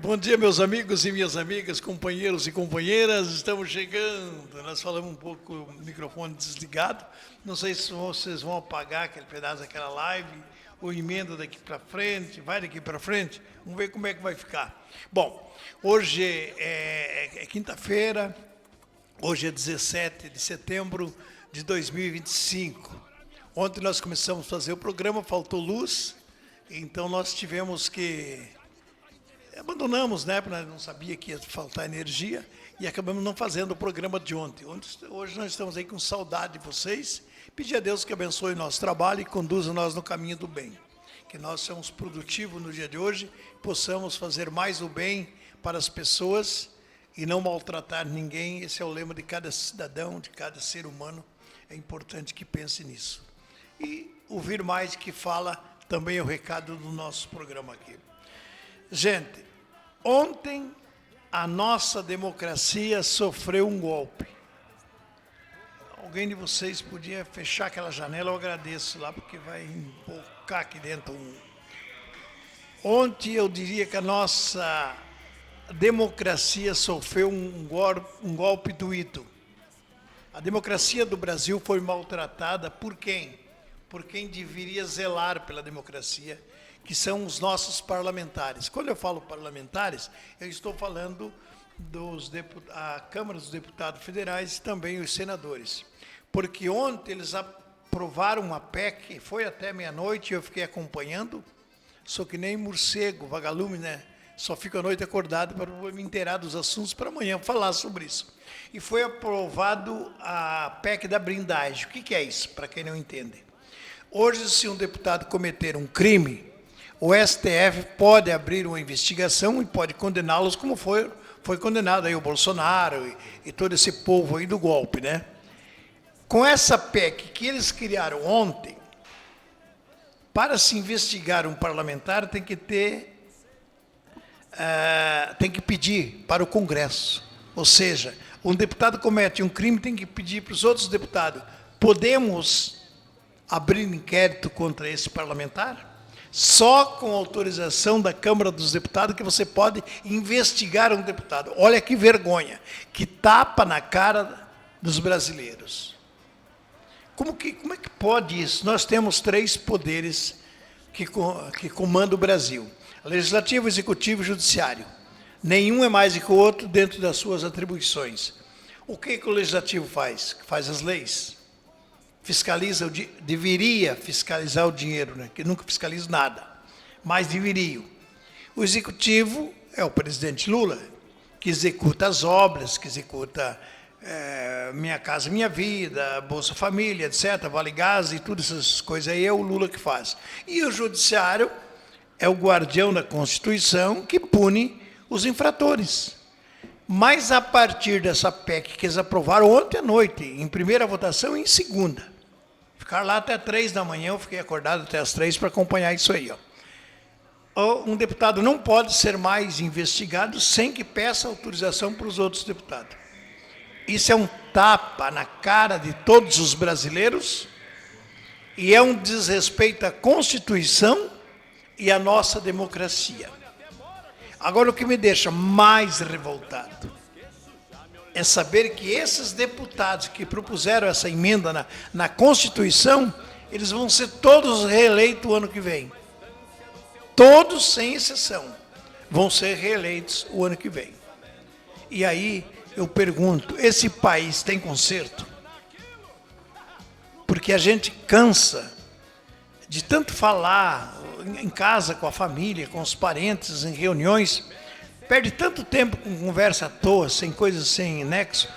bom dia, meus amigos e minhas amigas, companheiros e companheiras. Estamos chegando. Nós falamos um pouco com o microfone desligado. Não sei se vocês vão apagar aquele pedaço daquela live ou emenda daqui para frente, vai daqui para frente. Vamos ver como é que vai ficar. Bom, hoje é quinta-feira, hoje é 17 de setembro de 2025. Ontem nós começamos a fazer o programa, faltou luz, então nós tivemos que... Abandonamos, né? Porque não sabia que ia faltar energia e acabamos não fazendo o programa de ontem. Hoje nós estamos aí com saudade de vocês. Pedir a Deus que abençoe o nosso trabalho e conduza nós no caminho do bem. Que nós sejamos produtivos no dia de hoje, possamos fazer mais o bem para as pessoas e não maltratar ninguém. Esse é o lema de cada cidadão, de cada ser humano. É importante que pense nisso. E ouvir mais que fala também é o recado do nosso programa aqui. Gente, ontem a nossa democracia sofreu um golpe. Alguém de vocês podia fechar aquela janela, eu agradeço lá, porque vai empocar aqui dentro. Ontem eu diria que a nossa democracia sofreu um golpe doído. A democracia do Brasil foi maltratada por quem? Por quem deveria zelar pela democracia, que são os nossos parlamentares. Quando eu falo parlamentares, eu estou falando da Câmara dos Deputados Federais e também os senadores. Porque ontem eles aprovaram uma PEC, foi até meia-noite e eu fiquei acompanhando, sou que nem morcego, vagalume, né? Só fico à noite acordado para me inteirar dos assuntos para amanhã falar sobre isso. E foi aprovado a PEC da blindagem. O que é isso, para quem não entende? Hoje, se um deputado cometer um crime, o STF pode abrir uma investigação e pode condená-los como foi condenado aí o Bolsonaro e todo esse povo aí do golpe, né? Com essa PEC que eles criaram ontem, para se investigar um parlamentar tem que pedir para o Congresso. Ou seja, um deputado comete um crime, tem que pedir para os outros deputados, podemos abrir inquérito contra esse parlamentar? Só com autorização da Câmara dos Deputados que você pode investigar um deputado. Olha que vergonha, que tapa na cara dos brasileiros. Como é que pode isso? Nós temos 3 poderes que comandam o Brasil: Legislativo, Executivo e Judiciário. Nenhum é mais do que o outro dentro das suas atribuições. O que o Legislativo faz? Faz as leis. Fiscaliza, deveria fiscalizar o dinheiro, né? Que nunca fiscaliza nada, mas deveria. O Executivo é o presidente Lula, que executa as obras, que executa Minha Casa Minha Vida, Bolsa Família, etc., Vale Gás e todas essas coisas aí é o Lula que faz. E o Judiciário é o guardião da Constituição que pune os infratores. Mas a partir dessa PEC que eles aprovaram ontem à noite, em primeira votação e em segunda, ficar lá até 3 da manhã, eu fiquei acordado até as 3 para acompanhar isso aí. Um deputado não pode ser mais investigado sem que peça autorização para os outros deputados. Isso é um tapa na cara de todos os brasileiros e é um desrespeito à Constituição e à nossa democracia. Agora, o que me deixa mais revoltado é saber que esses deputados que propuseram essa emenda na Constituição, eles vão ser todos reeleitos o ano que vem. Todos, sem exceção, vão ser reeleitos o ano que vem. E aí, eu pergunto, esse país tem conserto? Porque a gente cansa de tanto falar em casa, com a família, com os parentes, em reuniões, perde tanto tempo com conversa à toa, sem coisas sem nexo.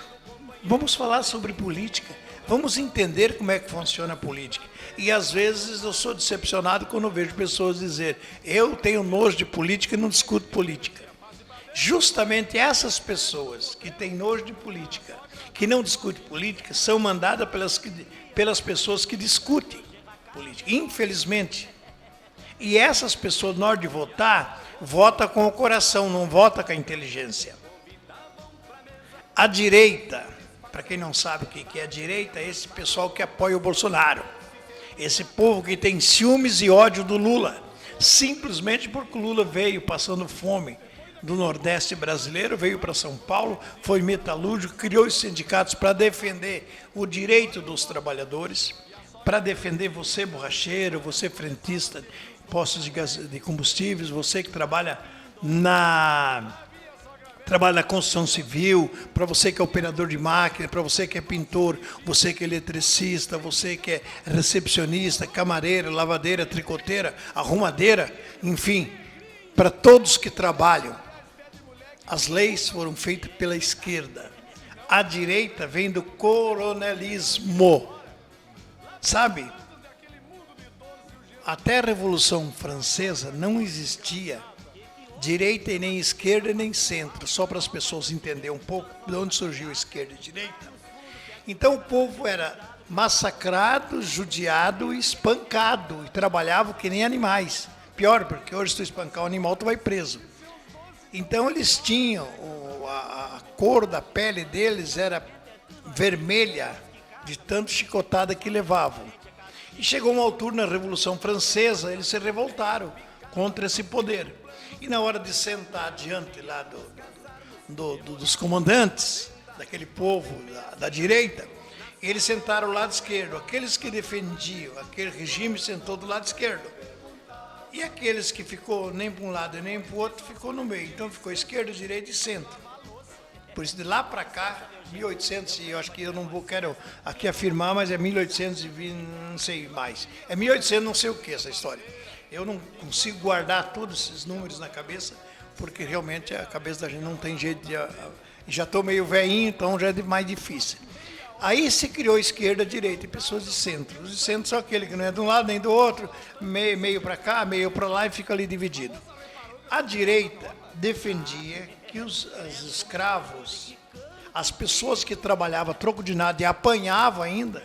Vamos falar sobre política, vamos entender como é que funciona a política. E às vezes eu sou decepcionado quando eu vejo pessoas dizer: eu tenho nojo de política e não discuto política. Justamente essas pessoas que têm nojo de política, que não discutem política, são mandadas pelas pessoas que discutem política, infelizmente. E essas pessoas, na hora de votar, vota com o coração, não vota com a inteligência. A direita, para quem não sabe o que é a direita, é esse pessoal que apoia o Bolsonaro. Esse povo que tem ciúmes e ódio do Lula, simplesmente porque o Lula veio passando fome do Nordeste brasileiro, veio para São Paulo, foi metalúrgico, criou os sindicatos para defender o direito dos trabalhadores, para defender você, borracheiro, você, frentista, postos de combustíveis, você que trabalha na construção civil, para você que é operador de máquina, para você que é pintor, você que é eletricista, você que é recepcionista, camareira, lavadeira, tricoteira, arrumadeira, enfim, para todos que trabalham. As leis foram feitas pela esquerda. A direita vem do coronelismo. Sabe? Até a Revolução Francesa não existia direita e nem esquerda e nem centro, só para as pessoas entenderem um pouco de onde surgiu esquerda e direita. Então o povo era massacrado, judiado e espancado, e trabalhava que nem animais. Pior, porque hoje se tu espancar um animal, tu vai preso. Então eles tinham, a cor da pele deles era vermelha, de tanto chicotada que levavam. E chegou uma altura na Revolução Francesa, eles se revoltaram contra esse poder. E na hora de sentar diante lá dos comandantes, daquele povo da direita, eles sentaram do lado esquerdo. Aqueles que defendiam aquele regime sentou do lado esquerdo. E aqueles que ficou nem para um lado e nem para o outro, ficou no meio. Então ficou esquerda, direita e centro. Por isso, de lá para cá, 1800, e eu acho que eu não quero aqui afirmar, mas é 1820, não sei mais. É 1800 não sei o que essa história. Eu não consigo guardar todos esses números na cabeça, porque realmente a cabeça da gente não tem jeito de... Já estou meio velhinho, então já é mais difícil. Aí se criou esquerda, direita e pessoas de centro. Os de centro são aquele que não é de um lado nem do outro, meio para cá, meio para lá e fica ali dividido. A direita defendia que os escravos, as pessoas que trabalhavam a troco de nada e apanhavam ainda,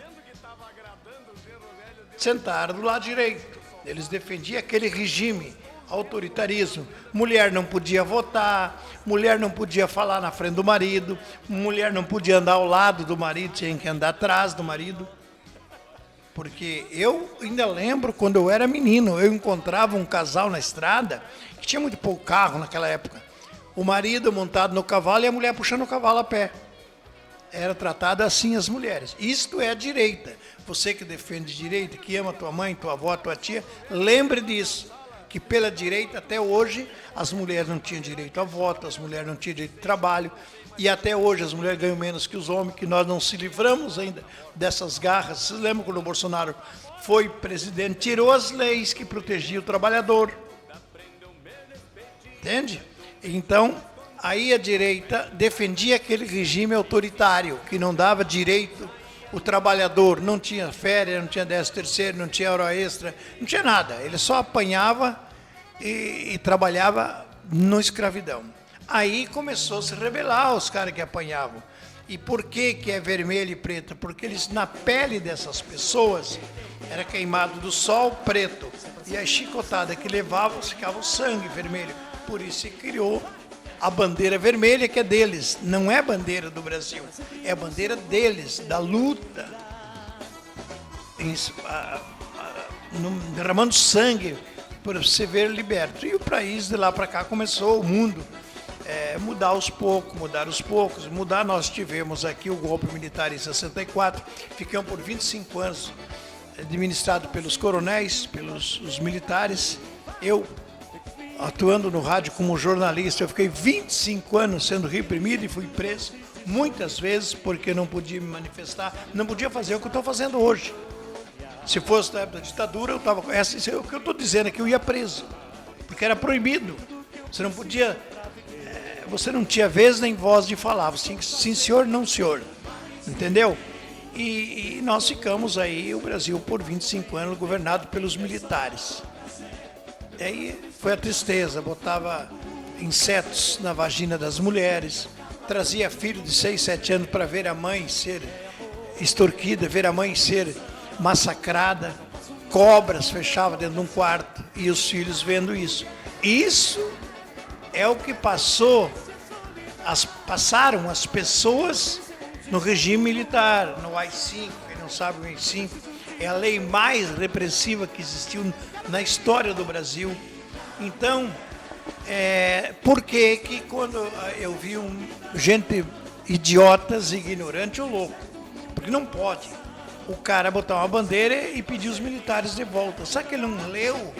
sentaram do lado direito. Eles defendiam aquele regime, autoritarismo. Mulher não podia votar, mulher não podia falar na frente do marido, mulher não podia andar ao lado do marido, tinha que andar atrás do marido. Porque eu ainda lembro, quando eu era menino, eu encontrava um casal na estrada, que tinha muito pouco carro naquela época. O marido montado no cavalo e a mulher puxando o cavalo a pé. Era tratada assim as mulheres. Isto é a direita. Você que defende direita, que ama tua mãe, tua avó, tua tia, lembre disso. Que pela direita, até hoje, as mulheres não tinham direito a voto, as mulheres não tinham direito de trabalho, e até hoje as mulheres ganham menos que os homens, que nós não se livramos ainda dessas garras. Vocês lembram quando o Bolsonaro foi presidente, tirou as leis que protegiam o trabalhador. Entende? Então, aí a direita defendia aquele regime autoritário, que não dava direito. O trabalhador não tinha férias, não tinha 13º, não tinha hora extra, não tinha nada. Ele só apanhava e trabalhava na escravidão. Aí começou a se rebelar os caras que apanhavam. E por que é vermelho e preto? Porque eles, na pele dessas pessoas, era queimado do sol preto. E a chicotada que levavam, ficava o sangue vermelho. Por isso se criou a bandeira vermelha, que é deles, não é bandeira do Brasil, é a bandeira deles, da luta, derramando sangue para se ver liberto. E o país de lá para cá começou, o mundo, mudar aos poucos, mudar. Nós tivemos aqui o golpe militar em 64, ficamos por 25 anos administrado pelos coronéis, pelos os militares. Eu, atuando no rádio como jornalista, eu fiquei 25 anos sendo reprimido e fui preso muitas vezes porque não podia me manifestar, não podia fazer o que eu estou fazendo hoje. Se fosse da época da ditadura, eu estava... Isso é o que eu estou dizendo, é que eu ia preso, porque era proibido. Você não podia... Você não tinha vez nem voz de falar, você tinha que sim senhor, não senhor. Entendeu? E nós ficamos aí, o Brasil, por 25 anos, governado pelos militares. E aí foi a tristeza, botava insetos na vagina das mulheres, trazia filho de 6, 7 anos para ver a mãe ser extorquida, ver a mãe ser massacrada, cobras fechava dentro de um quarto e os filhos vendo isso. Isso é o que passaram as pessoas no regime militar, no AI-5, quem não sabe o AI-5, é a lei mais repressiva que existiu na história do Brasil. Então, Por que que quando eu vi gente idiotas, ignorante ou louco? Porque não pode o cara botar uma bandeira e pedir os militares de volta. Sabe que ele não leu?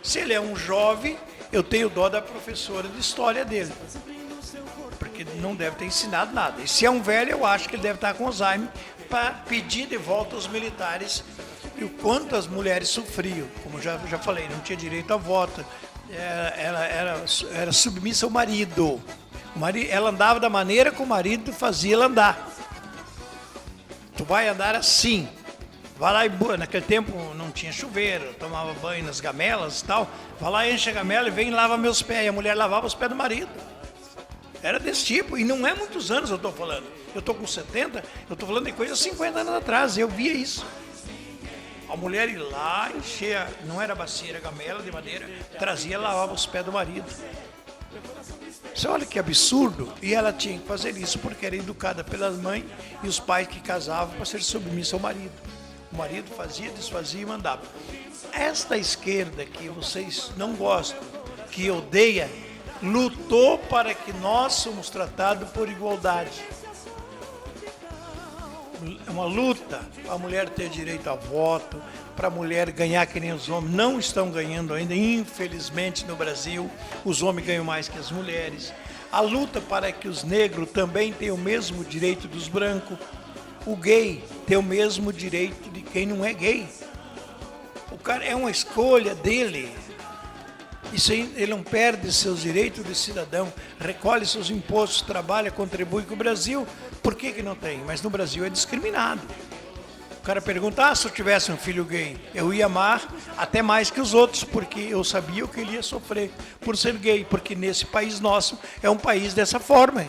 Se ele é um jovem, eu tenho dó da professora de história dele. Porque não deve ter ensinado nada. E se é um velho, eu acho que ele deve estar com Alzheimer para pedir de volta os militares. E o quanto as mulheres sofriam, como já falei, não tinha direito a voto, era submissa ao marido. Ela andava da maneira que o marido fazia ela andar. Tu vai andar assim. Vai lá e naquele tempo não tinha chuveiro, eu tomava banho nas gamelas e tal. Vai lá, enche a gamela e vem e lava meus pés. E a mulher lavava os pés do marido. Era desse tipo, e não é muitos anos eu estou falando. Eu estou com 70, eu estou falando de coisa 50 anos atrás, eu via isso. A mulher ia lá, enchia, não era bacia, era gamela de madeira, trazia e lavava os pés do marido. Você olha que absurdo, e ela tinha que fazer isso porque era educada pelas mães e os pais que casavam para ser submissa ao marido. O marido fazia, desfazia e mandava. Esta esquerda que vocês não gostam, que odeia, lutou para que nós somos tratados por igualdade. É uma luta para a mulher ter direito a voto, para a mulher ganhar que nem os homens. Não estão ganhando ainda, infelizmente, no Brasil. Os homens ganham mais que as mulheres. A luta para que os negros também tenham o mesmo direito dos brancos. O gay tem o mesmo direito de quem não é gay. O cara é uma escolha dele. Isso aí, ele não perde seus direitos de cidadão, recolhe seus impostos, trabalha, contribui com o Brasil. Por que não tem? Mas no Brasil é discriminado. O cara pergunta, se eu tivesse um filho gay, eu ia amar até mais que os outros, porque eu sabia o que ele ia sofrer por ser gay, porque nesse país nosso é um país dessa forma.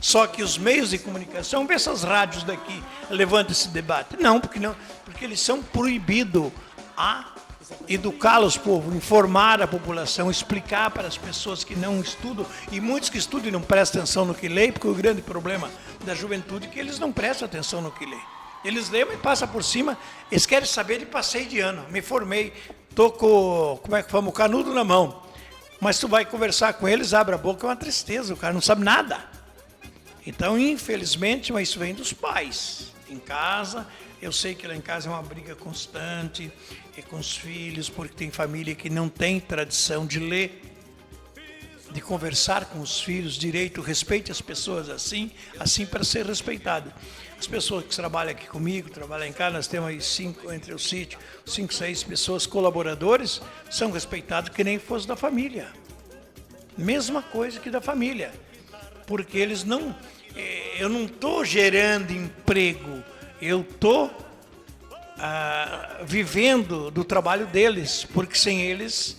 Só que os meios de comunicação, vê essas rádios daqui, levantam esse debate. Não, porque eles são proibidos a educá-los, povo, informar a população, explicar para as pessoas que não estudam, e muitos que estudam e não prestam atenção no que lê, porque o grande problema da juventude é que eles não prestam atenção no que lê. Eles leem e passam por cima, eles querem saber de passeio de ano. Me formei, estou com, o canudo na mão. Mas tu vai conversar com eles, abre a boca, é uma tristeza, o cara não sabe nada. Então, infelizmente, mas isso vem dos pais. Em casa, eu sei que lá em casa é uma briga constante, com os filhos, porque tem família que não tem tradição de ler, de conversar com os filhos direito, respeite as pessoas assim para ser respeitado. As pessoas que trabalham aqui comigo, trabalham em casa, nós temos aí entre o sítio, 5, 6 pessoas, colaboradores, são respeitados que nem fosse da família. Mesma coisa que da família, porque eles não, eu não estou gerando emprego, eu estou vivendo do trabalho deles, porque sem eles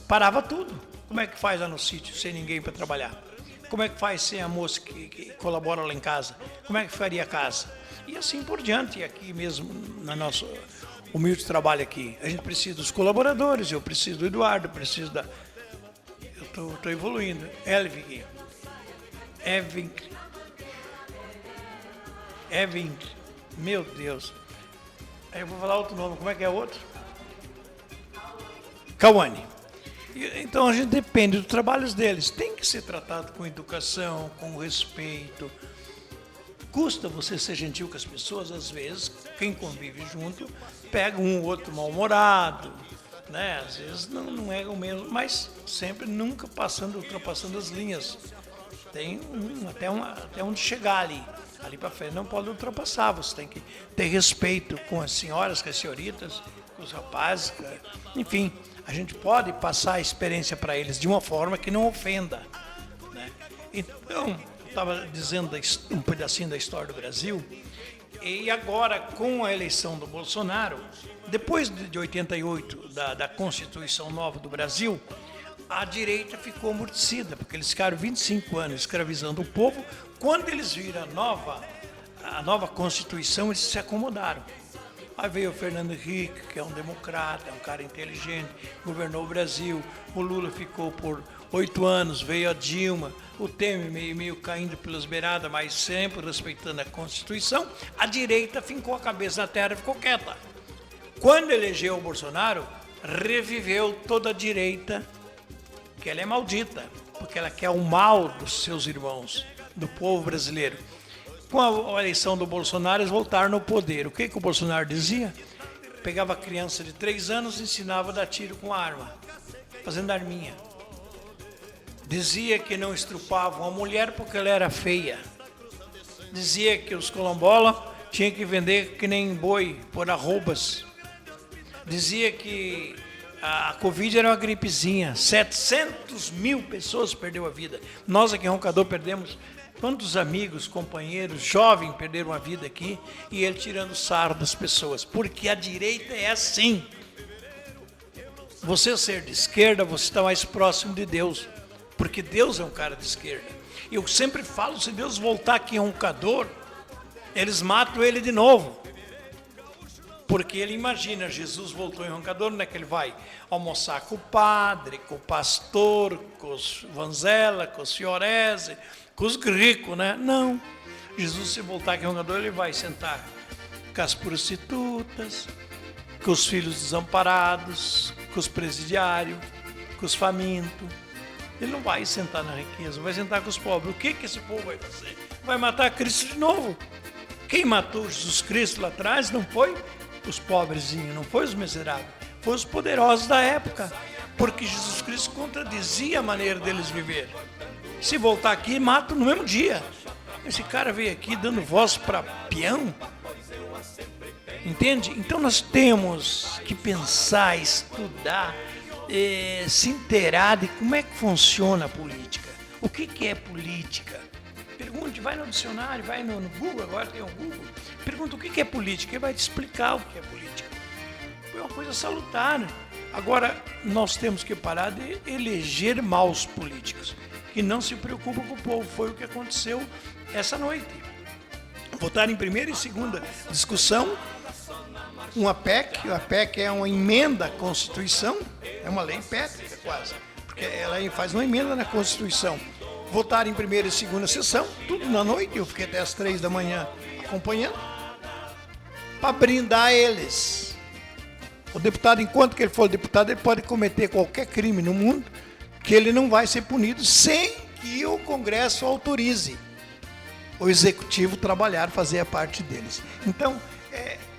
parava tudo. Como é que faz lá no sítio sem ninguém para trabalhar? Como é que faz sem a moça que colabora lá em casa? Como é que faria a casa? E assim por diante, aqui mesmo, no nosso humilde trabalho aqui. A gente precisa dos colaboradores, eu preciso do Eduardo, preciso da... Eu estou evoluindo. Evin, meu Deus. Aí eu vou falar outro nome, como é que é outro? Cauane. Então a gente depende dos trabalhos deles. Tem que ser tratado com educação, com respeito. Custa você ser gentil com as pessoas, às vezes, quem convive junto, pega um ou outro mal-humorado, né? Às vezes não é o mesmo, mas sempre nunca ultrapassando as linhas. Tem até onde chegar ali para frente não pode ultrapassar, você tem que ter respeito com as senhoras, com as senhoritas, com os rapazes, enfim, a gente pode passar a experiência para eles de uma forma que não ofenda, né? Então, eu estava dizendo um pedacinho da história do Brasil, e agora com a eleição do Bolsonaro, depois de 88, da Constituição Nova do Brasil, a direita ficou amortecida, porque eles ficaram 25 anos escravizando o povo. Quando eles viram a nova Constituição, eles se acomodaram. Aí veio o Fernando Henrique, que é um democrata, é um cara inteligente, governou o Brasil. O Lula ficou por 8 anos, veio a Dilma, o Temer meio caindo pelas beiradas, mas sempre respeitando a Constituição. A direita fincou a cabeça na terra e ficou quieta. Quando elegeu o Bolsonaro, reviveu toda a direita que ela é maldita, porque ela quer o mal dos seus irmãos, do povo brasileiro. Com a eleição do Bolsonaro, eles voltaram no poder. O que o Bolsonaro dizia? Pegava a criança de 3 anos e ensinava a dar tiro com arma, fazendo arminha. Dizia que não estrupavam a mulher porque ela era feia. Dizia que os quilombolas tinham que vender que nem boi, por arrobas. Dizia que a Covid era uma gripezinha. 700 mil pessoas perdeu a vida. Nós aqui em Roncador perdemos quantos amigos, companheiros, jovens perderam a vida aqui, e ele tirando sarro das pessoas. Porque a direita é assim. Você ser de esquerda, você está mais próximo de Deus. Porque Deus é um cara de esquerda. Eu sempre falo, se Deus voltar aqui em Roncador, eles matam ele de novo. Porque ele imagina, Jesus voltou em Roncador, onde é que ele vai? Almoçar com o padre, com o pastor, com os Vanzella, com os Fiorese, com os ricos, né? Não. Jesus, se voltar aqui em Roncador, ele vai sentar com as prostitutas, com os filhos desamparados, com os presidiários, com os famintos. Ele não vai sentar na riqueza, vai sentar com os pobres. O que esse povo vai fazer? Vai matar Cristo de novo. Quem matou Jesus Cristo lá atrás não foi os pobrezinhos, não foi os miseráveis, foi os poderosos da época, porque Jesus Cristo contradizia a maneira deles viver. Se voltar aqui, mata no mesmo dia. Esse cara veio aqui dando voz para peão, entende? Então nós temos que pensar, estudar, se inteirar de como é que funciona a política. O que é política? Pergunte, vai no dicionário, vai no Google, agora tem o Google. Pergunta o que é política, ele vai te explicar o que é política. É uma coisa salutar. Agora, nós temos que parar de eleger maus políticos, que não se preocupam com o povo. Foi o que aconteceu essa noite. Votaram em primeira e segunda discussão uma PEC. A PEC é uma emenda à Constituição, é uma lei pétrea quase, porque ela faz uma emenda na Constituição. Votaram em primeira e segunda sessão, tudo na noite, eu fiquei até as 3 da manhã acompanhando, para brindar eles. O deputado, enquanto que ele for deputado, ele pode cometer qualquer crime no mundo, que ele não vai ser punido sem que o Congresso autorize o Executivo trabalhar, fazer a parte deles. Então,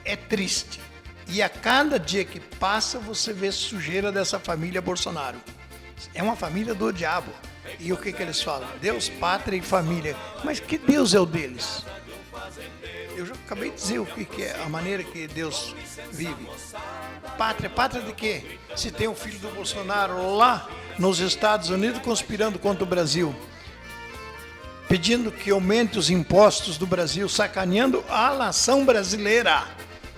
é triste. E a cada dia que passa, você vê sujeira dessa família Bolsonaro. É uma família do diabo. E o que eles falam? Deus, pátria e família. Mas que Deus é o deles? Eu já acabei de dizer o que é a maneira que Deus vive. Pátria, pátria de quê? Se tem o filho do Bolsonaro lá nos Estados Unidos conspirando contra o Brasil, pedindo que aumente os impostos do Brasil, sacaneando a nação brasileira.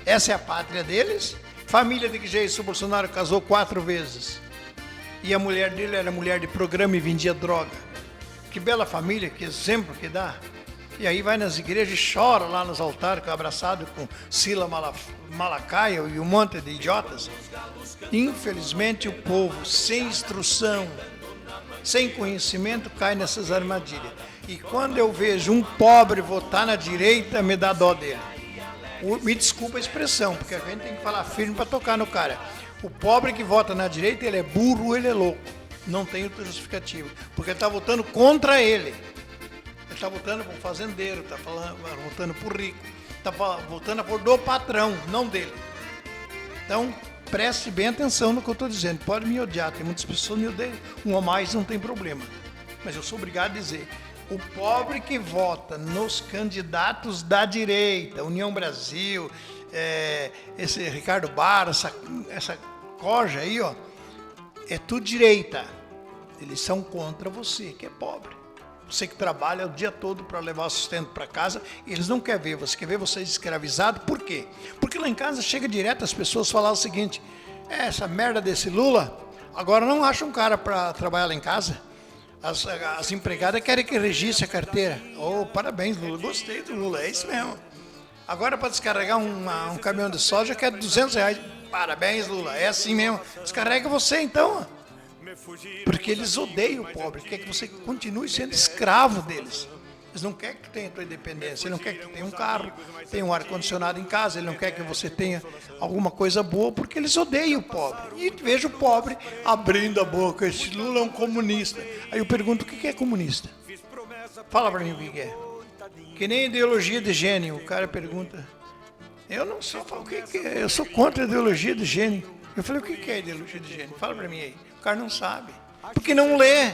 Essa é a pátria deles? Família de que jeito? O Bolsonaro casou 4 vezes. E a mulher dele era mulher de programa e vendia droga. Que bela família, que exemplo que dá. E aí vai nas igrejas e chora lá nos altares, abraçado com Sila Malacaia e um monte de idiotas. Infelizmente o povo, sem instrução, sem conhecimento, cai nessas armadilhas. E quando eu vejo um pobre votar na direita, me dá dó dele. Me desculpa a expressão, porque a gente tem que falar firme para tocar no cara. O pobre que vota na direita, ele é burro, ele é louco. Não tem outra justificativa. Porque ele está votando contra ele. Ele está votando por fazendeiro, está votando por rico. Está votando a favor do patrão, não dele. Então, preste bem atenção no que eu estou dizendo. Pode me odiar, tem muitas pessoas que me odeiam. Um a mais não tem problema. Mas eu sou obrigado a dizer, o pobre que vota nos candidatos da direita, União Brasil, esse Ricardo Barra, essa corja aí, ó, é tudo direita. Eles são contra você, que é pobre. Você que trabalha o dia todo para levar o sustento para casa, eles não querem ver. Você quer ver vocês escravizados, por quê? Porque lá em casa chega direto as pessoas falar o seguinte, essa merda desse Lula, agora não acha um cara para trabalhar lá em casa. As empregadas querem que registre a carteira. Oh, parabéns, Lula, gostei do Lula, é isso mesmo. Agora para descarregar um caminhão de soja quer R$200. Parabéns, Lula, é assim mesmo. Descarrega você então. Porque eles odeiam o pobre, quer que você continue sendo escravo deles. Eles não querem que tenha a tua independência, ele não quer que tenha um carro, tenha um ar-condicionado em casa, ele não quer que você tenha alguma coisa boa, porque eles odeiam o pobre. E vejo o pobre abrindo a boca, esse Lula é um comunista. Aí eu pergunto, o que é comunista? Fala para mim o que é. Que nem ideologia de gênio, o cara pergunta. Eu não sou, o que é? Eu sou contra a ideologia de gênio. Eu falei, o que é ideologia de gênio? Fala para mim aí. O cara não sabe, porque não lê.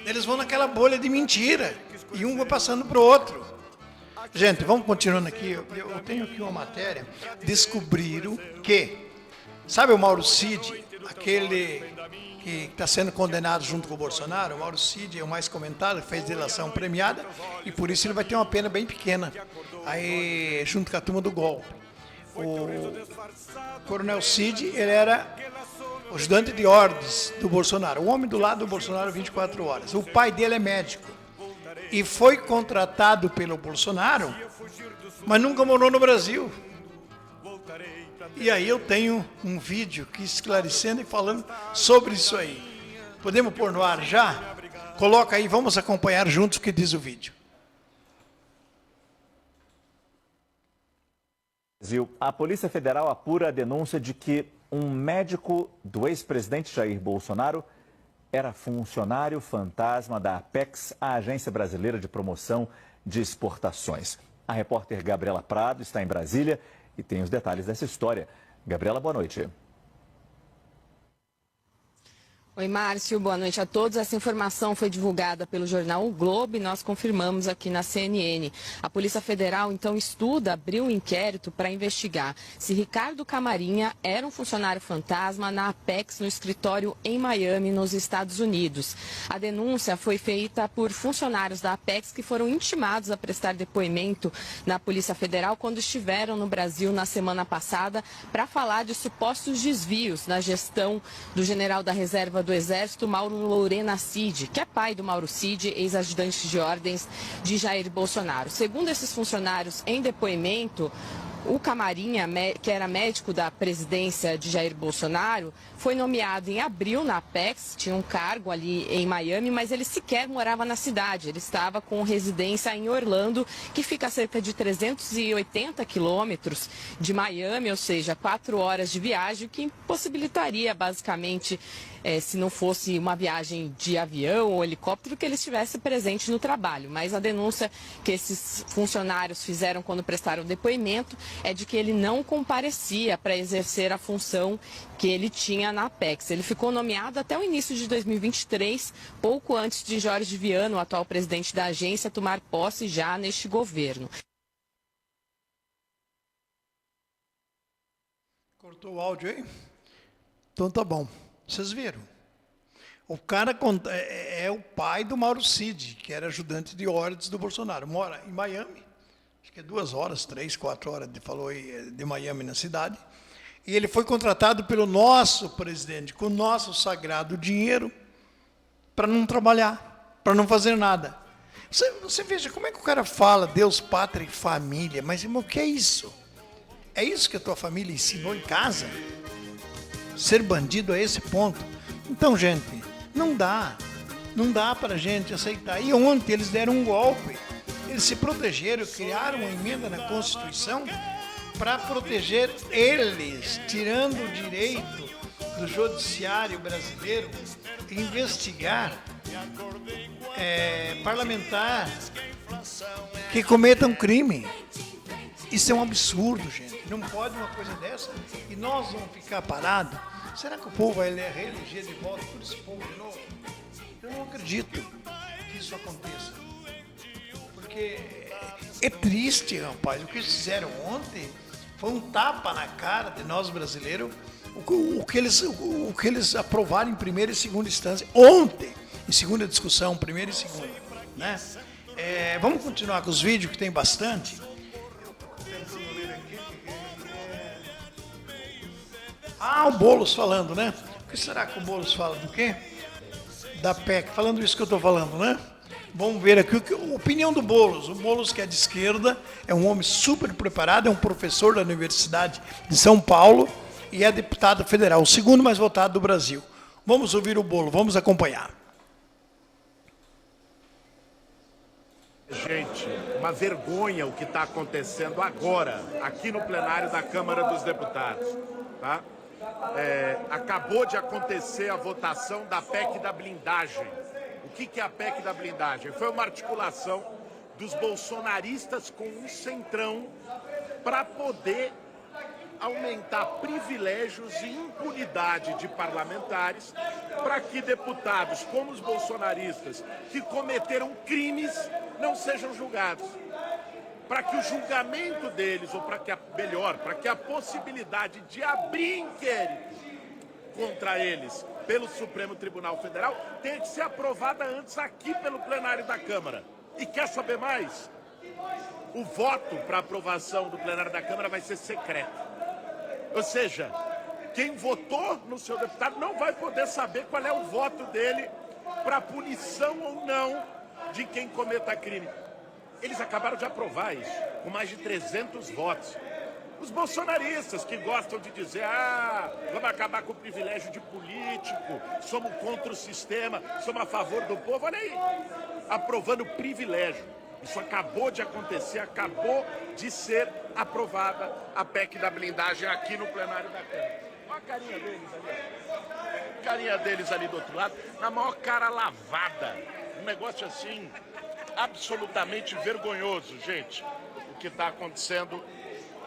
Eles vão naquela bolha de mentira. E um vai passando para o outro. Gente, vamos continuando aqui. Eu tenho aqui uma matéria. Descobriram que, sabe o Mauro Cid, aquele que está sendo condenado junto com o Bolsonaro? O Mauro Cid é o mais comentado, fez delação premiada, e por isso ele vai ter uma pena bem pequena, aí, junto com a turma do golpe. O Coronel Cid, ele era o ajudante de ordens do Bolsonaro, o homem do lado do Bolsonaro 24 horas. O pai dele é médico. E foi contratado pelo Bolsonaro, mas nunca morou no Brasil. E aí eu tenho um vídeo que esclarecendo e falando sobre isso aí. Podemos pôr no ar já? Coloca aí, vamos acompanhar juntos o que diz o vídeo. A Polícia Federal apura a denúncia de que um médico do ex-presidente Jair Bolsonaro era funcionário fantasma da Apex, a Agência Brasileira de Promoção de Exportações. A repórter Gabriela Prado está em Brasília e tem os detalhes dessa história. Gabriela, boa noite. Oi, Márcio, boa noite a todos. Essa informação foi divulgada pelo jornal O Globo e nós confirmamos aqui na CNN. A Polícia Federal, então, abriu um inquérito para investigar se Ricardo Camarinha era um funcionário fantasma na Apex, no escritório em Miami, nos Estados Unidos. A denúncia foi feita por funcionários da Apex que foram intimados a prestar depoimento na Polícia Federal quando estiveram no Brasil na semana passada para falar de supostos desvios na gestão do general da Reserva do Exército, Mauro Lorena Cid, que é pai do Mauro Cid, ex-ajudante de ordens de Jair Bolsonaro. Segundo esses funcionários em depoimento, o Camarinha, que era médico da presidência de Jair Bolsonaro, foi nomeado em abril na Apex, tinha um cargo ali em Miami, mas ele sequer morava na cidade. Ele estava com residência em Orlando, que fica a cerca de 380 quilômetros de Miami, ou seja, 4 horas de viagem, o que impossibilitaria basicamente, se não fosse uma viagem de avião ou helicóptero, que ele estivesse presente no trabalho. Mas a denúncia que esses funcionários fizeram quando prestaram depoimento é de que ele não comparecia para exercer a função que ele tinha na Apex. Ele ficou nomeado até o início de 2023, pouco antes de Jorge Viano, o atual presidente da agência, tomar posse já neste governo. Cortou o áudio aí? Então tá bom. Vocês viram? O cara é o pai do Mauro Cid, que era ajudante de ordens do Bolsonaro. Mora em Miami, acho que é 2 horas, 3, 4 horas, falou aí, de Miami na cidade. E ele foi contratado pelo nosso presidente, com o nosso sagrado dinheiro, para não trabalhar, para não fazer nada. Você veja como é que o cara fala Deus, pátria e família, mas irmão, o que é isso? É isso que a tua família ensinou em casa? Ser bandido a esse ponto? Então, gente, não dá para a gente aceitar. E ontem eles deram um golpe, eles se protegeram, criaram uma emenda na Constituição para proteger eles, tirando o direito do judiciário brasileiro investigar parlamentar que cometam crime. Isso é um absurdo, gente. Não pode uma coisa dessa. E nós vamos ficar parados. Será que o povo vai reeleger de volta todo esse povo de novo? Eu não acredito que isso aconteça. Porque é triste, rapaz. O que eles fizeram ontem foi um tapa na cara de nós brasileiros. O que eles aprovaram em primeira e segunda instância. Ontem, em segunda discussão, primeira e segunda. Né? Vamos continuar com os vídeos, que tem bastante. O Boulos falando, né? O que será que o Boulos fala do quê? Da PEC, falando isso que eu estou falando, né? Vamos ver aqui a opinião do Boulos. O Boulos, que é de esquerda, é um homem super preparado, é um professor da Universidade de São Paulo e é deputado federal, o segundo mais votado do Brasil. Vamos ouvir o Boulos, vamos acompanhar. Gente, uma vergonha o que está acontecendo agora, aqui no plenário da Câmara dos Deputados. Tá? Acabou de acontecer a votação da PEC da blindagem. O que é a PEC da blindagem? Foi uma articulação dos bolsonaristas com um centrão para poder aumentar privilégios e impunidade de parlamentares para que deputados como os bolsonaristas que cometeram crimes não sejam julgados. Para que o julgamento deles, ou para que a possibilidade de abrir inquérito contra eles pelo Supremo Tribunal Federal tenha que ser aprovada antes aqui pelo plenário da Câmara. E quer saber mais? O voto para aprovação do plenário da Câmara vai ser secreto. Ou seja, quem votou no seu deputado não vai poder saber qual é o voto dele para punição ou não de quem cometa crime. Eles acabaram de aprovar isso, com mais de 300 votos. Os bolsonaristas que gostam de dizer, vamos acabar com o privilégio de político, somos contra o sistema, somos a favor do povo, olha aí, aprovando privilégio. Isso acabou de acontecer, acabou de ser aprovada a PEC da blindagem aqui no plenário da Câmara. Olha a carinha deles ali. A carinha deles ali do outro lado, na maior cara lavada. Um negócio assim, absolutamente vergonhoso, gente, o que está acontecendo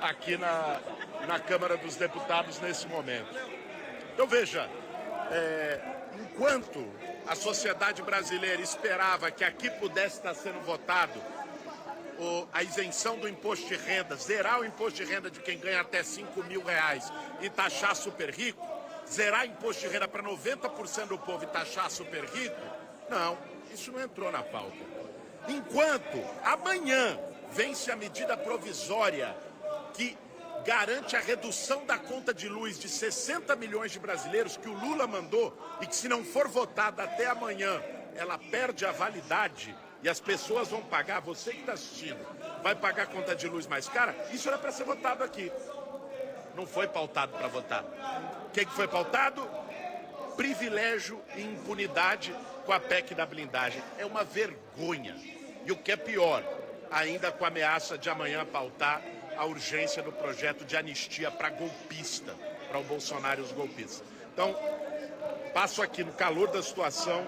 aqui na Câmara dos Deputados nesse momento. Então veja, enquanto a sociedade brasileira esperava que aqui pudesse estar sendo votado a isenção do imposto de renda, zerar o imposto de renda de quem ganha até R$5.000 e taxar super rico, zerar imposto de renda para 90% do povo e taxar super rico, não, isso não entrou na pauta. Enquanto amanhã vence a medida provisória que garante a redução da conta de luz de 60 milhões de brasileiros que o Lula mandou e que, se não for votada até amanhã, ela perde a validade e as pessoas vão pagar, você que está assistindo, vai pagar a conta de luz mais cara, isso era para ser votado aqui. Não foi pautado para votar. O que foi pautado? Privilégio e impunidade com a PEC da blindagem. É uma vergonha. E o que é pior, ainda com a ameaça de amanhã pautar a urgência do projeto de anistia para golpista, para o Bolsonaro e os golpistas. Então, passo aqui no calor da situação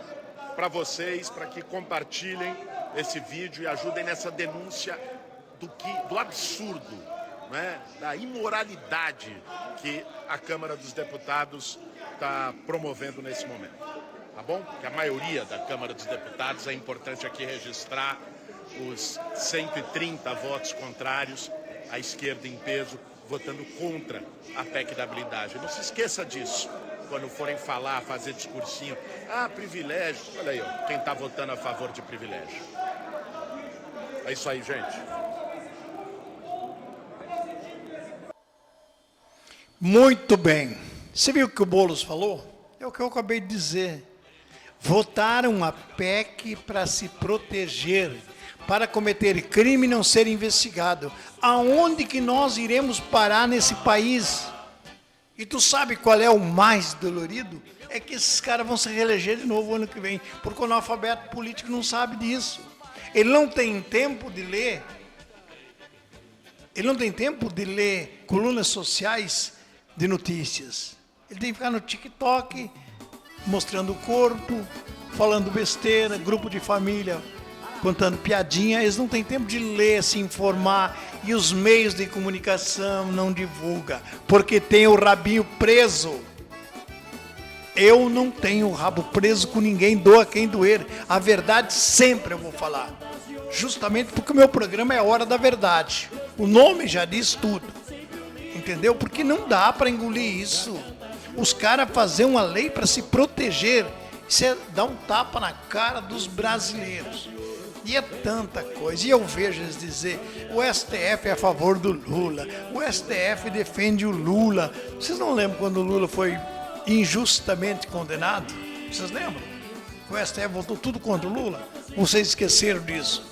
para vocês, para que compartilhem esse vídeo e ajudem nessa denúncia do absurdo, né, da imoralidade que a Câmara dos Deputados está promovendo nesse momento. Tá bom? Que a maioria da Câmara dos Deputados, é importante aqui registrar os 130 votos contrários, a esquerda em peso, votando contra a PEC da blindagem. Não se esqueça disso quando forem falar, fazer discursinho. Privilégio. Olha aí, ó, quem está votando a favor de privilégio. É isso aí, gente. Muito bem. Você viu o que o Boulos falou? É o que eu acabei de dizer. Votaram a PEC para se proteger, para cometer crime e não ser investigado. Aonde que nós iremos parar nesse país? E tu sabe qual é o mais dolorido? É que esses caras vão se reeleger de novo ano que vem, porque o analfabeto político não sabe disso. Ele não tem tempo de ler. Ele não tem tempo de ler colunas sociais de notícias. Ele tem que ficar no TikTok, mostrando o corpo, falando besteira, grupo de família contando piadinha. Eles não têm tempo de ler, se informar, e os meios de comunicação não divulgam, porque tem o rabinho preso. Eu não tenho o rabo preso com ninguém, doa quem doer. A verdade sempre eu vou falar, justamente porque o meu programa é a Hora da Verdade. O nome já diz tudo, entendeu? Porque não dá para engolir isso. Os caras fazer uma lei para se proteger, isso é dar um tapa na cara dos brasileiros. E é tanta coisa. E eu vejo eles dizer, o STF é a favor do Lula, o STF defende o Lula. Vocês não lembram quando o Lula foi injustamente condenado? Vocês lembram? O STF votou tudo contra o Lula? Vocês esqueceram disso?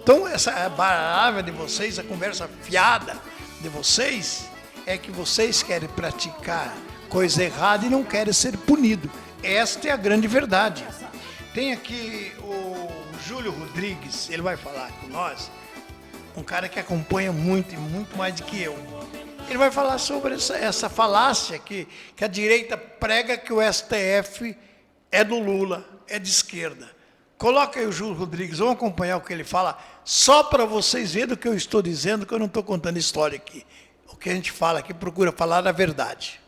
Então essa baralha de vocês, a conversa fiada de vocês, é que vocês querem praticar coisa errada e não querem ser punidos. Esta é a grande verdade. Tem aqui o Júlio Rodrigues, ele vai falar com nós, um cara que acompanha muito e muito mais do que eu. Ele vai falar sobre essa falácia que a direita prega que o STF é do Lula, é de esquerda. Coloca aí o Júlio Rodrigues, vamos acompanhar o que ele fala, só para vocês verem o que eu estou dizendo, que eu não estou contando história aqui. O que a gente fala aqui, procura falar a verdade.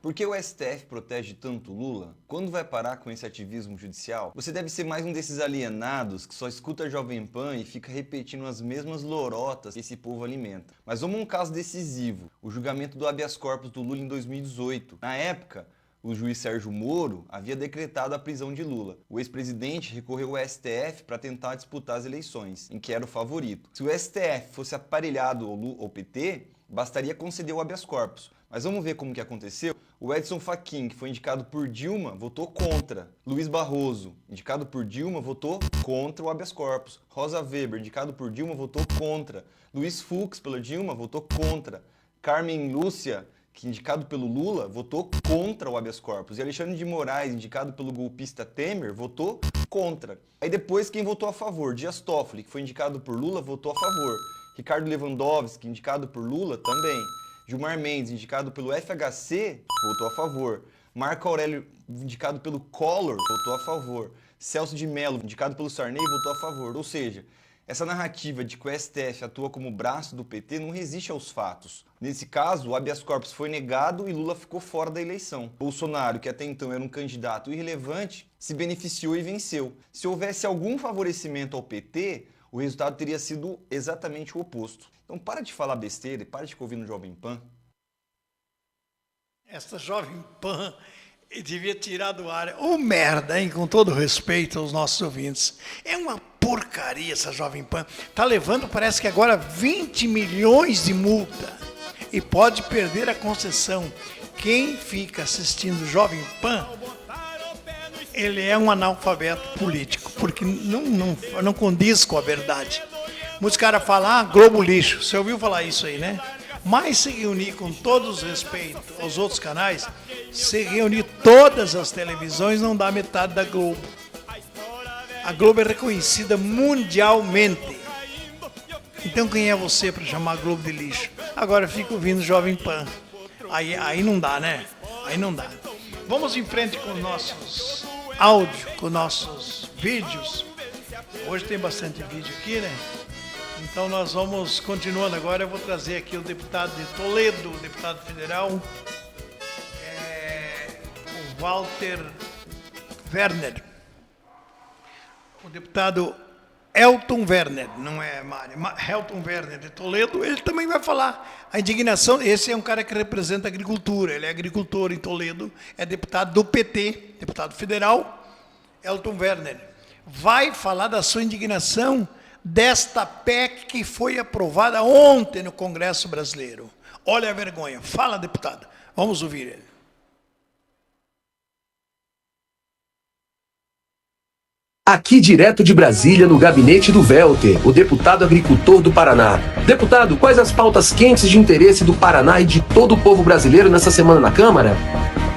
Por que o STF protege tanto Lula? Quando vai parar com esse ativismo judicial? Você deve ser mais um desses alienados que só escuta Jovem Pan e fica repetindo as mesmas lorotas que esse povo alimenta. Mas vamos a um caso decisivo, o julgamento do habeas corpus do Lula em 2018. Na época, o juiz Sérgio Moro havia decretado a prisão de Lula. O ex-presidente recorreu ao STF para tentar disputar as eleições, em que era o favorito. Se o STF fosse aparelhado ao PT, bastaria conceder o habeas corpus. Mas vamos ver como que aconteceu? O Edson Fachin, que foi indicado por Dilma, votou contra. Luiz Barroso, indicado por Dilma, votou contra o habeas corpus. Rosa Weber, indicado por Dilma, votou contra. Luiz Fux, pela Dilma, votou contra. Carmen Lúcia, que indicado pelo Lula, votou contra o habeas corpus. E Alexandre de Moraes, indicado pelo golpista Temer, votou contra. Aí depois, quem votou a favor? Dias Toffoli, que foi indicado por Lula, votou a favor. Ricardo Lewandowski, indicado por Lula, também. Gilmar Mendes, indicado pelo FHC, votou a favor. Marco Aurélio, indicado pelo Collor, votou a favor. Celso de Mello, indicado pelo Sarney, votou a favor. Ou seja, essa narrativa de que o STF atua como braço do PT não resiste aos fatos. Nesse caso, o habeas corpus foi negado e Lula ficou fora da eleição. Bolsonaro, que até então era um candidato irrelevante, se beneficiou e venceu. Se houvesse algum favorecimento ao PT, o resultado teria sido exatamente o oposto. Então para de falar besteira e para de ficar ouvindo Jovem Pan. Essa Jovem Pan devia tirar do ar. Ô merda, hein? Com todo respeito aos nossos ouvintes. É uma porcaria essa Jovem Pan. Tá levando, parece que agora 20 milhões de multa. E pode perder a concessão. Quem fica assistindo Jovem Pan, ele é um analfabeto político, porque não condiz com a verdade. Muitos caras falam, Globo lixo. Você ouviu falar isso aí, né? Mas se reunir com todos os respeitos aos outros canais, se reunir todas as televisões, não dá metade da Globo. A Globo é reconhecida mundialmente. Então quem é você para chamar a Globo de lixo? Agora fica ouvindo Jovem Pan. Aí não dá, né? Aí não dá. Vamos em frente com os nossos áudios, com nossos vídeos. Hoje tem bastante vídeo aqui, né? Então nós vamos continuando agora. Eu vou trazer aqui o deputado de Toledo, o deputado federal, o Walter Werner. O deputado Elton Werner, não é Mário, Elton Werner de Toledo, ele também vai falar a indignação. Esse é um cara que representa a agricultura, ele é agricultor em Toledo, é deputado do PT, deputado federal. Elton Werner vai falar da sua indignação desta PEC que foi aprovada ontem no Congresso Brasileiro. Olha a vergonha. Fala, deputado. Vamos ouvir ele. Aqui direto de Brasília, no gabinete do Welter, o deputado agricultor do Paraná. Deputado, quais as pautas quentes de interesse do Paraná e de todo o povo brasileiro nessa semana na Câmara?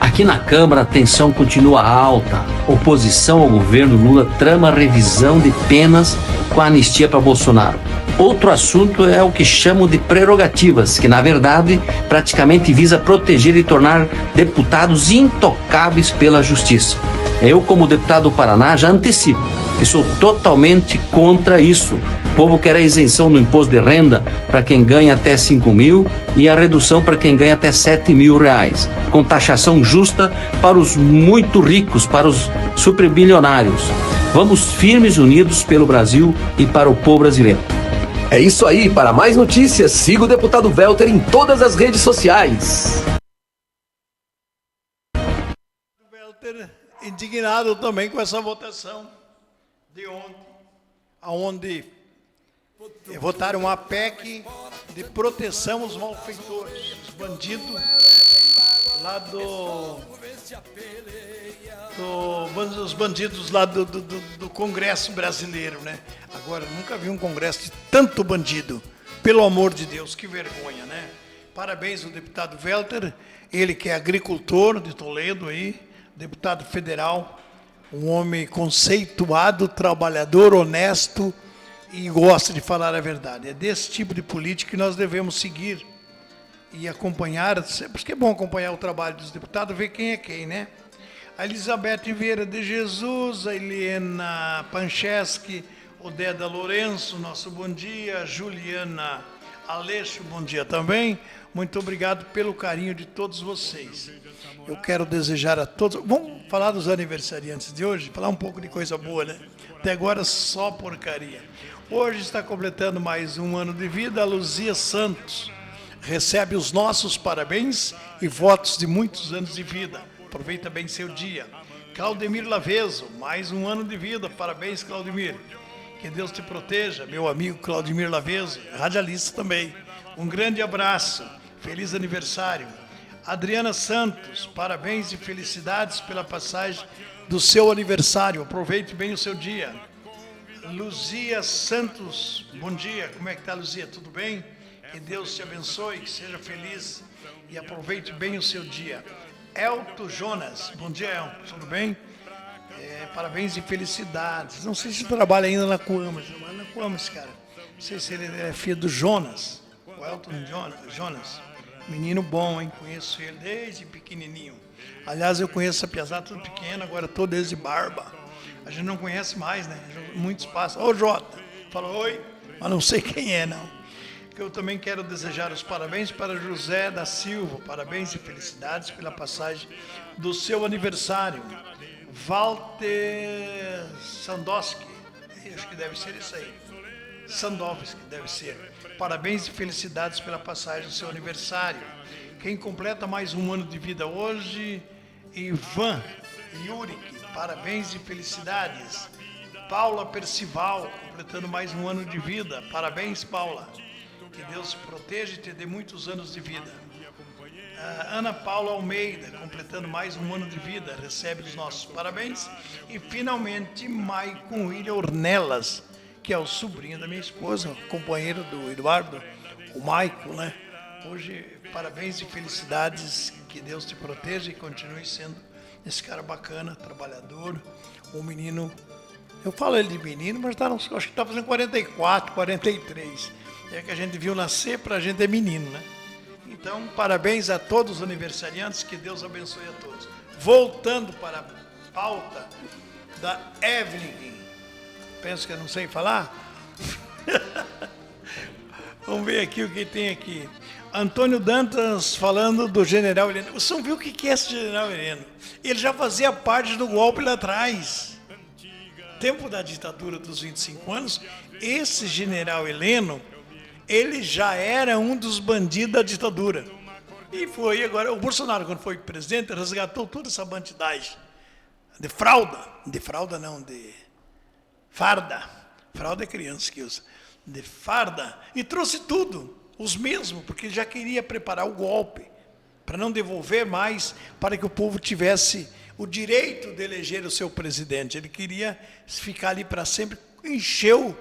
Aqui na Câmara a tensão continua alta. Oposição ao governo Lula trama revisão de penas com a anistia para Bolsonaro. Outro assunto é o que chamam de prerrogativas, que na verdade praticamente visa proteger e tornar deputados intocáveis pela justiça. Eu, como deputado do Paraná, já antecipo que sou totalmente contra isso. O povo quer a isenção do imposto de renda para quem ganha até 5 mil e a redução para quem ganha até 7 mil reais, com taxação justa para os muito ricos, para os superbilionários. Vamos firmes unidos pelo Brasil e para o povo brasileiro. É isso aí. Para mais notícias, siga o deputado Welter em todas as redes sociais. Indignado também com essa votação de ontem, onde votaram uma PEC de proteção aos malfeitores, os bandidos lá os bandidos lá do Congresso Brasileiro, né? Agora, nunca vi um congresso de tanto bandido. Pelo amor de Deus, que vergonha, né? Parabéns ao deputado Welter, ele que é agricultor de Toledo aí, deputado federal, um homem conceituado, trabalhador, honesto e gosta de falar a verdade. É desse tipo de política que nós devemos seguir e acompanhar, porque é bom acompanhar o trabalho dos deputados, ver quem é quem, né? A Elizabeth Vieira de Jesus, a Eliana Pancheski, o Deda Lourenço, nosso bom dia, Juliana Aleixo, bom dia também. Muito obrigado pelo carinho de todos vocês. Eu quero desejar a todos... Vamos falar dos aniversariantes de hoje? Falar um pouco de coisa boa, né? Até agora só porcaria. Hoje está completando mais um ano de vida a Luzia Santos. Recebe os nossos parabéns e votos de muitos anos de vida. Aproveita bem seu dia. Claudemir Laveso, mais um ano de vida. Parabéns, Claudemir. Que Deus te proteja, meu amigo Claudemir Laveso, radialista também. Um grande abraço. Feliz aniversário. Adriana Santos, parabéns e felicidades pela passagem do seu aniversário. Aproveite bem o seu dia. Luzia Santos, bom dia. Como é que está, Luzia? Tudo bem? Que Deus te abençoe, que seja feliz e aproveite bem o seu dia. Elton Jonas, bom dia, Elton. Tudo bem? Parabéns e felicidades. Não sei se trabalha ainda na Coamas. Trabalha na Coamas, cara. Não sei se ele é filho do Jonas. O Elton Jonas. Menino bom, hein? Conheço ele desde pequenininho. Aliás, eu conheço essa piazada tudo pequeno, agora estou desde barba. A gente não conhece mais, né? Muitos passam. Ô, Jota, fala oi, mas não sei quem é, não. Eu também quero desejar os parabéns para José da Silva. Parabéns e felicidades pela passagem do seu aniversário. Walter Sandowski, acho que deve ser isso aí. Sandowski, deve ser. Parabéns e felicidades pela passagem do seu aniversário. Quem completa mais um ano de vida hoje, Ivan Yurik, parabéns e felicidades. Paula Percival, completando mais um ano de vida. Parabéns, Paula. Que Deus te proteja e te dê muitos anos de vida. Ana Paula Almeida, completando mais um ano de vida, recebe os nossos parabéns. E, finalmente, Maicon William Ornelas, que é o sobrinho da minha esposa, companheiro do Eduardo, o Maicon, né? Hoje, parabéns e felicidades, que Deus te proteja e continue sendo esse cara bacana, trabalhador, um menino... Eu falo ele de menino, mas acho que está fazendo 44, 43. É que a gente viu nascer, para a gente é menino, né? Então, parabéns a todos os aniversariantes, que Deus abençoe a todos. Voltando para a pauta da Evelyn, penso que eu não sei falar. Vamos ver aqui o que tem aqui. Antônio Dantas falando do general Heleno. Você não viu o que é esse general Heleno? Ele já fazia parte do golpe lá atrás. Tempo da ditadura dos 25 anos, esse general Heleno, ele já era um dos bandidos da ditadura. E foi agora, o Bolsonaro, quando foi presidente, resgatou toda essa bandidagem. De fralda não, de farda. Fralda é criança que usa. De farda. E trouxe tudo, os mesmos, porque ele já queria preparar o golpe, para não devolver mais, para que o povo tivesse o direito de eleger o seu presidente. Ele queria ficar ali para sempre, encheu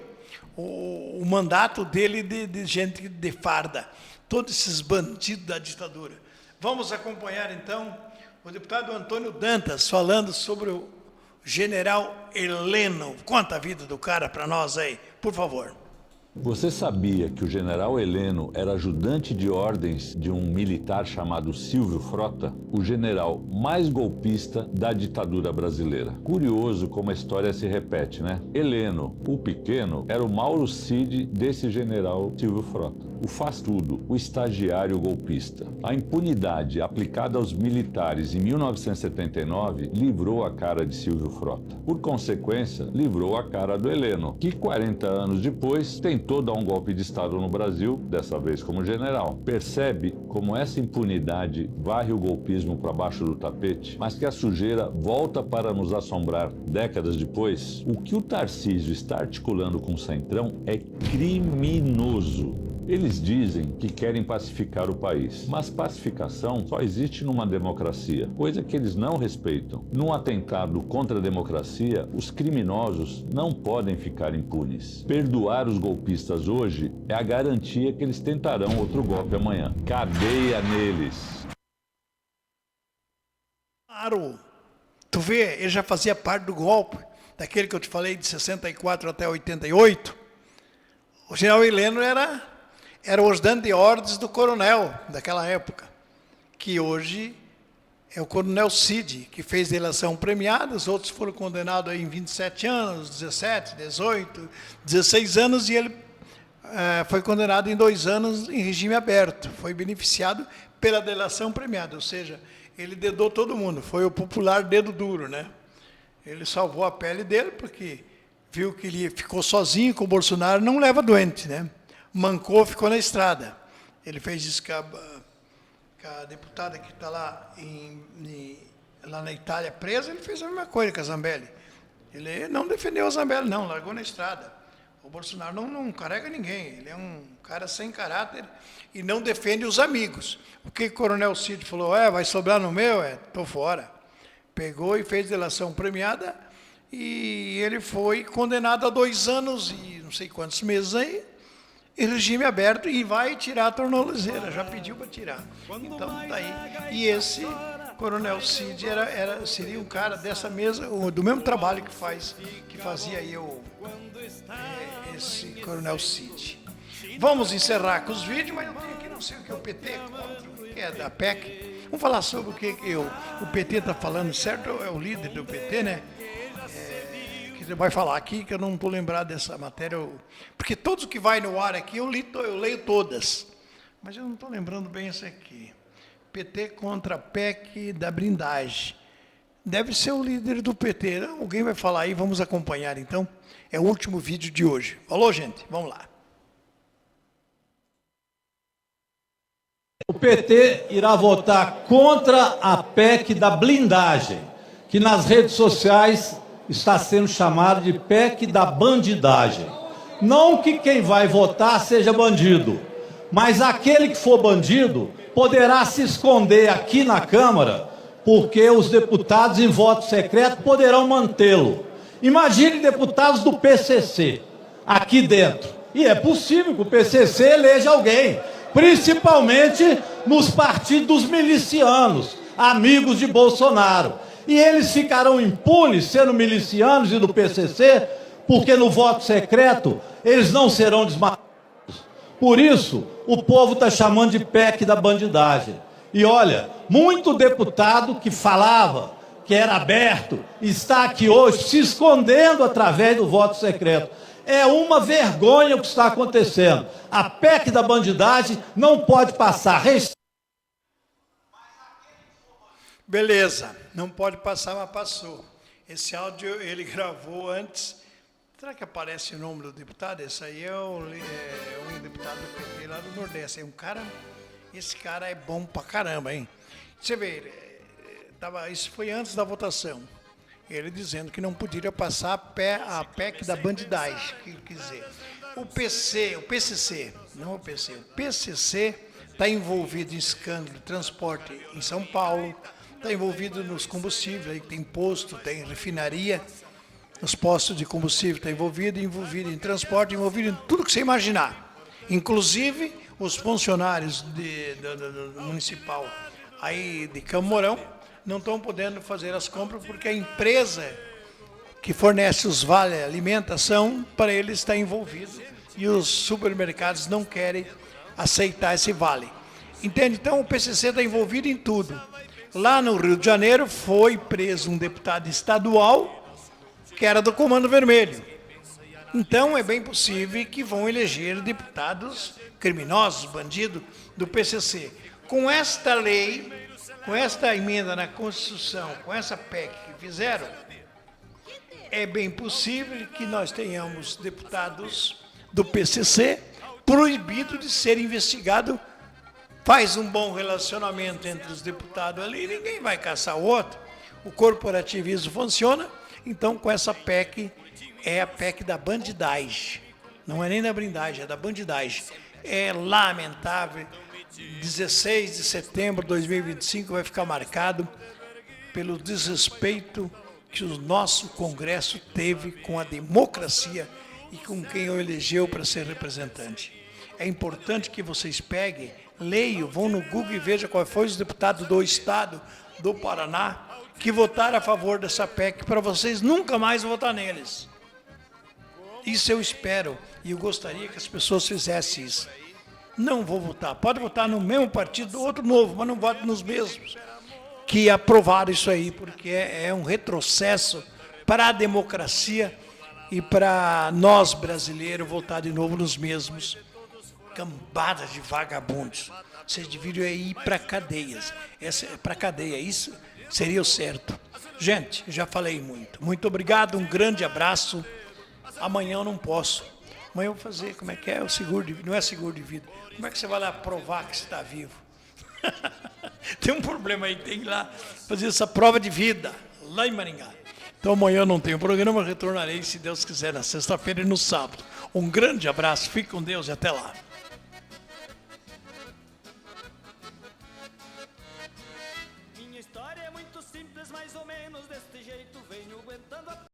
o mandato dele de gente de farda, todos esses bandidos da ditadura. Vamos acompanhar então o deputado Antônio Dantas falando sobre o general Heleno. Conta a vida do cara para nós aí, por favor. Você sabia que o general Heleno era ajudante de ordens de um militar chamado Silvio Frota, o general mais golpista da ditadura brasileira? Curioso como a história se repete, né? Heleno, o pequeno, era o Mauro Cid desse general Silvio Frota. O faz-tudo, o estagiário golpista. A impunidade aplicada aos militares em 1979 livrou a cara de Silvio Frota. Por consequência, livrou a cara do Heleno, que 40 anos depois tentou dar um golpe de Estado no Brasil, dessa vez como general. Percebe como essa impunidade varre o golpismo para baixo do tapete, mas que a sujeira volta para nos assombrar décadas depois? O que o Tarcísio está articulando com o Centrão é criminoso. Eles dizem que querem pacificar o país, mas pacificação só existe numa democracia, coisa que eles não respeitam. Num atentado contra a democracia, os criminosos não podem ficar impunes. Perdoar os golpistas hoje é a garantia que eles tentarão outro golpe amanhã. Cadeia neles! Claro, Tu vê, ele já fazia parte do golpe, daquele que eu te falei, de 64 até 88. O general Heleno era o ajudante de ordens do coronel daquela época, que hoje é o coronel Cid, que fez delação premiada, os outros foram condenados aí em 27 anos, 17, 18, 16 anos, e ele foi condenado em 2 anos em regime aberto. Foi beneficiado pela delação premiada, ou seja, ele dedou todo mundo, foi o popular dedo duro, né? Ele salvou a pele dele porque viu que ele ficou sozinho com o Bolsonaro, não leva doente, né? Mancou, ficou na estrada. Ele fez isso com a deputada que está lá, lá na Itália presa, ele fez a mesma coisa com a Zambelli. Ele não defendeu a Zambelli, não, largou na estrada. O Bolsonaro não carrega ninguém, ele é um cara sem caráter e não defende os amigos. O que o coronel Cid falou, vai sobrar no meu? Estou fora. Pegou e fez delação premiada e ele foi condenado a 2 anos e não sei quantos meses aí, em regime aberto, e vai tirar a tornozeleira, já pediu para tirar. Então, tá aí. E esse coronel Cid seria um cara dessa mesa, do mesmo trabalho que fazia aí esse coronel Cid. Vamos encerrar com os vídeos, mas eu tenho aqui não sei o que é o PT, que é da PEC. Vamos falar sobre o que o PT está falando, certo? É o líder do PT, né? Que vai falar aqui, que eu não estou lembrado dessa matéria, porque todos que vai no ar aqui eu leio todas, mas eu não estou lembrando bem essa aqui. PT contra a PEC da blindagem. Deve ser o líder do PT. Alguém vai falar aí, vamos acompanhar então. É o último vídeo de hoje. Falou, gente? Vamos lá. O PT irá votar contra a PEC da blindagem, que nas redes sociais está sendo chamada de PEC da bandidagem. Não que quem vai votar seja bandido, mas aquele que for bandido poderá se esconder aqui na Câmara, porque os deputados em voto secreto poderão mantê-lo. Imagine deputados do PCC aqui dentro. E é possível que o PCC eleja alguém, principalmente nos partidos dos milicianos, amigos de Bolsonaro. E eles ficarão impunes, sendo milicianos e do PCC, porque no voto secreto eles não serão desmatados. Por isso, o povo está chamando de PEC da bandidagem. E olha, muito deputado que falava que era aberto, está aqui hoje se escondendo através do voto secreto. É uma vergonha o que está acontecendo. A PEC da bandidagem não pode passar. Beleza, não pode passar, mas passou. Esse áudio ele gravou antes. Será que aparece o nome do deputado? Esse aí é um deputado do PT lá do Nordeste. Esse cara é bom pra caramba, hein? Você vê, isso foi antes da votação. Ele dizendo que não poderia passar a PEC da bandidagem, que quer dizer. O PCC está envolvido em escândalo de transporte em São Paulo, está envolvido nos combustíveis, aí tem posto, tem refinaria, os postos de combustível está envolvido em transporte, envolvido em tudo que você imaginar. Inclusive, os funcionários do municipal aí de Campo Mourão não estão podendo fazer as compras porque a empresa que fornece os vale alimentação para eles está envolvido e os supermercados não querem aceitar esse vale. Entende? Então o PCC está envolvido em tudo. Lá no Rio de Janeiro foi preso um deputado estadual que era do Comando Vermelho. Então é bem possível que vão eleger deputados criminosos, bandidos do PCC. Com esta lei, com esta emenda na Constituição, com essa PEC que fizeram, é bem possível que nós tenhamos deputados do PCC proibidos de ser investigados. Faz um bom relacionamento entre os deputados ali, ninguém vai caçar o outro. O corporativismo funciona, então com essa PEC, é a PEC da bandidagem. Não é nem da blindagem, é da bandidagem. É lamentável. 16 de setembro de 2025 vai ficar marcado pelo desrespeito que o nosso Congresso teve com a democracia e com quem o elegeu para ser representante. É importante que vocês peguem, leiam, vão no Google e vejam qual foi os deputados do Estado do Paraná que votaram a favor dessa PEC para vocês nunca mais votar neles. Isso eu espero e eu gostaria que as pessoas fizessem isso. Não vou votar. Pode votar no mesmo partido, outro novo, mas não vote nos mesmos que aprovaram isso aí, porque é um retrocesso para a democracia e para nós brasileiros votar de novo nos mesmos. Cambadas de vagabundos. Vocês deveriam ir para cadeias. Para cadeia, isso seria o certo. Gente, já falei muito. Muito obrigado, um grande abraço. Amanhã eu não posso. Amanhã eu vou fazer, como é que é? O seguro de vida. Não é seguro de vida. Como é que você vai lá provar que você está vivo? Tem um problema aí, tem que ir lá fazer essa prova de vida, lá em Maringá. Então amanhã eu não tenho programa, retornarei, se Deus quiser, na sexta-feira e no sábado. Um grande abraço, fique com Deus e até lá. Minha história é muito simples, mais ou menos desse